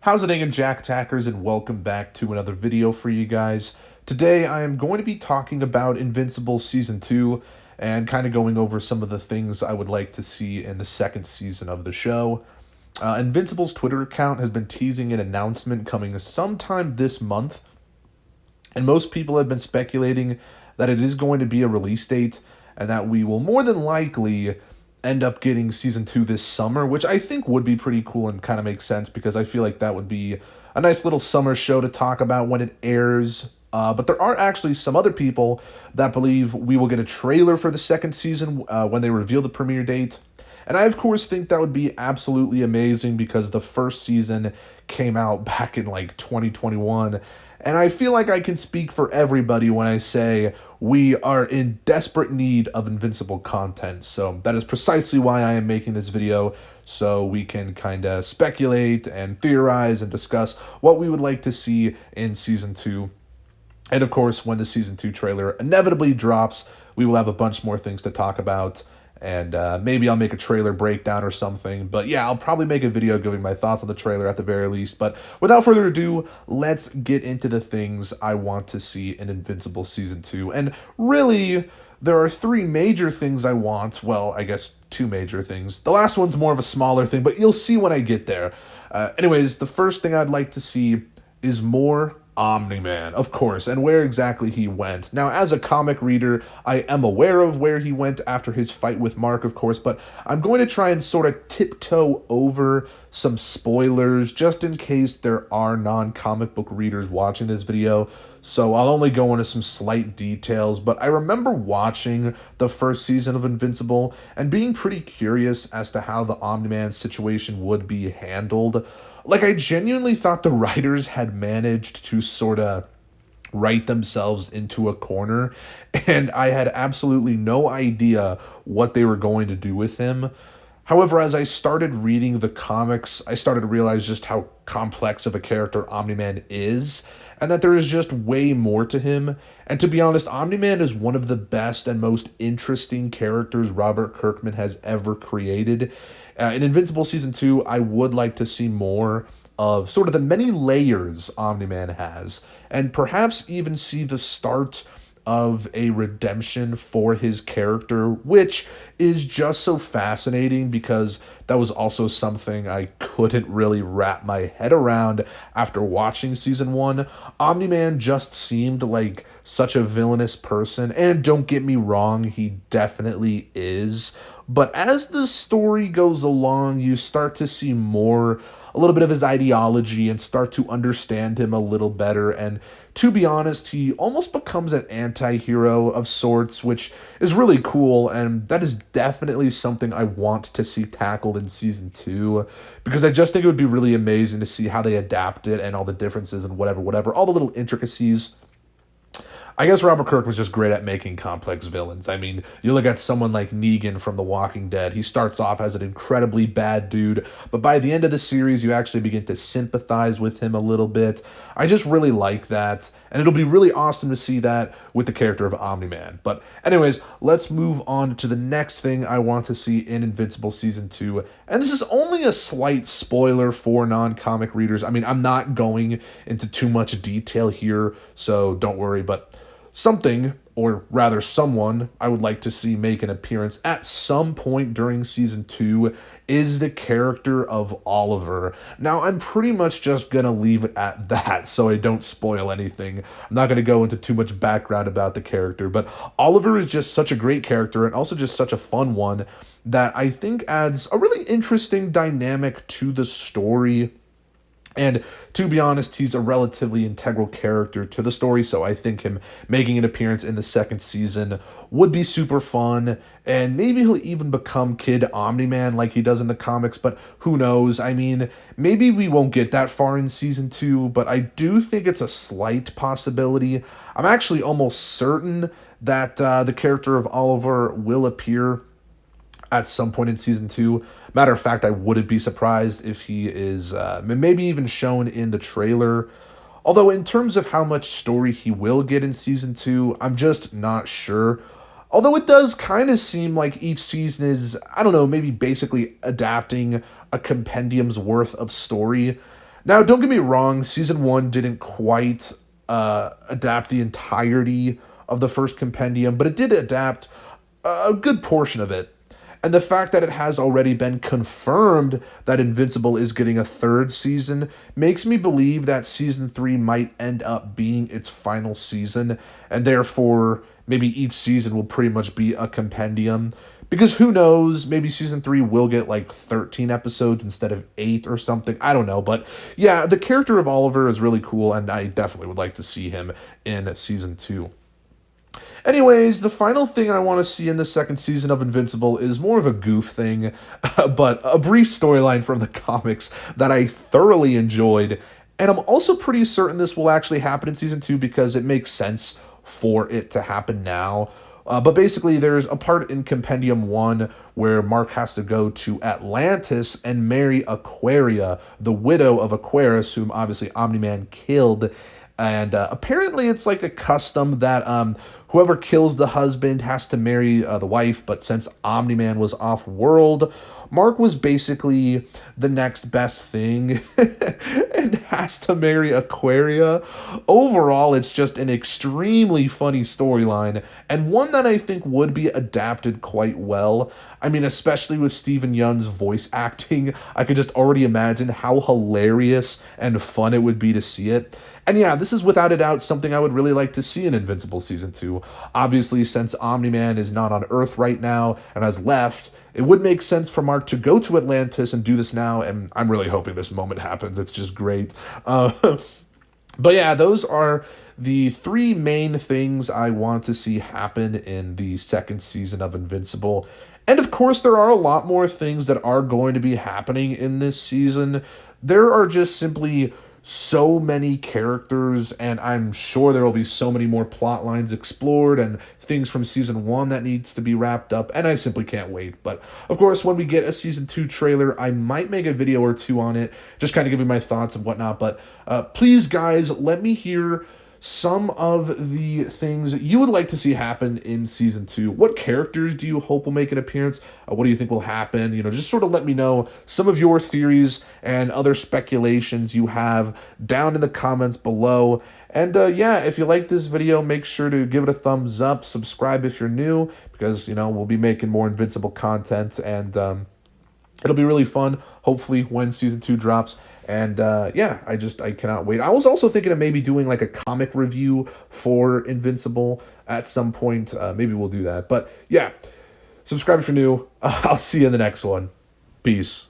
How's it going, Jack Tackers, and welcome back to another video for you guys. Today I am going to be talking about Invincible Season 2 and kind of going over some of the things I would like to see in the second season of the show. Invincible's Twitter account has been teasing an announcement coming sometime this month, and most people have been speculating that it is going to be a release date and that we will more than likely end up getting season 2 this summer, which I think would be pretty cool and kind of makes sense because I feel like that would be a nice little summer show to talk about when it airs. But there are actually some other people that believe we will get a trailer for the second season when they reveal the premiere date. And I, of course, think that would be absolutely amazing because the first season came out back in like 2021. And I feel like I can speak for everybody when I say we are in desperate need of Invincible content. So that is precisely why I am making this video, so we can kind of speculate and theorize and discuss what we would like to see in Season 2. And of course, when the Season 2 trailer inevitably drops, we will have a bunch more things to talk about. And maybe I'll make a trailer breakdown or something. But yeah, I'll probably make a video giving my thoughts on the trailer at the very least. But without further ado, let's get into the things I want to see in Invincible Season 2. And really, there are three major things I want. Well, I guess two major things. The last one's more of a smaller thing, but you'll see when I get there. Anyways, the first thing I'd like to see is more Omni-Man, of course, and where exactly he went. Now, as a comic reader, I am aware of where he went after his fight with Mark, of course, but I'm going to try and sort of tiptoe over some spoilers just in case there are non-comic book readers watching this video. So I'll only go into some slight details, but I remember watching the first season of Invincible and being pretty curious as to how the Omni-Man situation would be handled. Like, I genuinely thought the writers had managed to sort of write themselves into a corner, and I had absolutely no idea what they were going to do with him. However, as I started reading the comics, I started to realize just how complex of a character Omni-Man is, and that there is just way more to him. And to be honest, Omni-Man is one of the best and most interesting characters Robert Kirkman has ever created. In Invincible Season 2, I would like to see more of sort of the many layers Omni-Man has, and perhaps even see the start of a redemption for his character, which is just so fascinating because that was also something I couldn't really wrap my head around after watching Season 1. Omni-Man just seemed like such a villainous person, and don't get me wrong, he definitely is. But as the story goes along, you start to see a little bit of his ideology and start to understand him a little better. And to be honest, he almost becomes an anti-hero of sorts, which is really cool. And that is definitely something I want to see tackled in Season 2, because I just think it would be really amazing to see how they adapt it and all the differences and whatever, all the little intricacies. I guess Robert Kirk was just great at making complex villains. I mean, you look at someone like Negan from The Walking Dead. He starts off as an incredibly bad dude, but by the end of the series, you actually begin to sympathize with him a little bit. I just really like that, and it'll be really awesome to see that with the character of Omni-Man. But anyways, let's move on to the next thing I want to see in Invincible Season 2, and this is only a slight spoiler for non-comic readers. I mean, I'm not going into too much detail here, so don't worry, but something, or rather someone, I would like to see make an appearance at some point during Season 2 is the character of Oliver. Now, I'm pretty much just going to leave it at that so I don't spoil anything. I'm not going to go into too much background about the character, but Oliver is just such a great character and also just such a fun one that I think adds a really interesting dynamic to the story. And to be honest, he's a relatively integral character to the story, so I think him making an appearance in the second season would be super fun, and maybe he'll even become Kid Omni-Man like he does in the comics, but who knows? I mean, maybe we won't get that far in Season 2, but I do think it's a slight possibility. I'm actually almost certain that the character of Oliver will appear at some point in Season 2. Matter of fact, I wouldn't be surprised if he is maybe even shown in the trailer. Although in terms of how much story he will get in Season 2, I'm just not sure. Although it does kind of seem like each season is, I don't know, maybe basically adapting a compendium's worth of story. Now, don't get me wrong, season one didn't quite adapt the entirety of the first compendium, but it did adapt a good portion of it. And the fact that it has already been confirmed that Invincible is getting a third season makes me believe that season three might end up being its final season, and therefore maybe each season will pretty much be a compendium. Because who knows, maybe season three will get like 13 episodes instead of 8 or something. I don't know. But yeah, the character of Oliver is really cool, and I definitely would like to see him in season two. Anyways, the final thing I want to see in the second season of Invincible is more of a goof thing, but a brief storyline from the comics that I thoroughly enjoyed. And I'm also pretty certain this will actually happen in season two because it makes sense for it to happen now. But basically, there's a part in Compendium 1 where Mark has to go to Atlantis and marry Aquaria, the widow of Aquarius, whom obviously Omni-Man killed. And apparently it's like a custom that whoever kills the husband has to marry the wife. But since Omni-Man was off-world, Mark was basically the next best thing and has to marry Aquaria. Overall, it's just an extremely funny storyline and one that I think would be adapted quite well. I mean, especially with Steven Yeun's voice acting, I could just already imagine how hilarious and fun it would be to see it. And yeah, this is without a doubt something I would really like to see in Invincible Season 2. Obviously, since Omni-Man is not on Earth right now and has left, it would make sense for Mark to go to Atlantis and do this now, and I'm really hoping this moment happens. It's just great. But yeah, those are the three main things I want to see happen in the second season of Invincible. And of course, there are a lot more things that are going to be happening in this season. There are just simply so many characters, and I'm sure there will be so many more plot lines explored and things from season one that needs to be wrapped up, and I simply can't wait. But of course, when we get a season 2 trailer, I might make a video or two on it, just kind of giving my thoughts and whatnot. But please, guys, let me hear some of the things you would like to see happen in season 2. What characters do you hope will make an appearance? What do you think will happen? You know, just sort of let me know some of your theories and other speculations you have down in the comments below. And yeah, if you like this video, make sure to give it a thumbs up, subscribe if you're new, because, you know, we'll be making more Invincible content, and it'll be really fun, hopefully, when season 2 drops. And yeah, I cannot wait. I was also thinking of maybe doing like a comic review for Invincible at some point. Maybe we'll do that. But yeah, subscribe if you're new. I'll see you in the next one. Peace.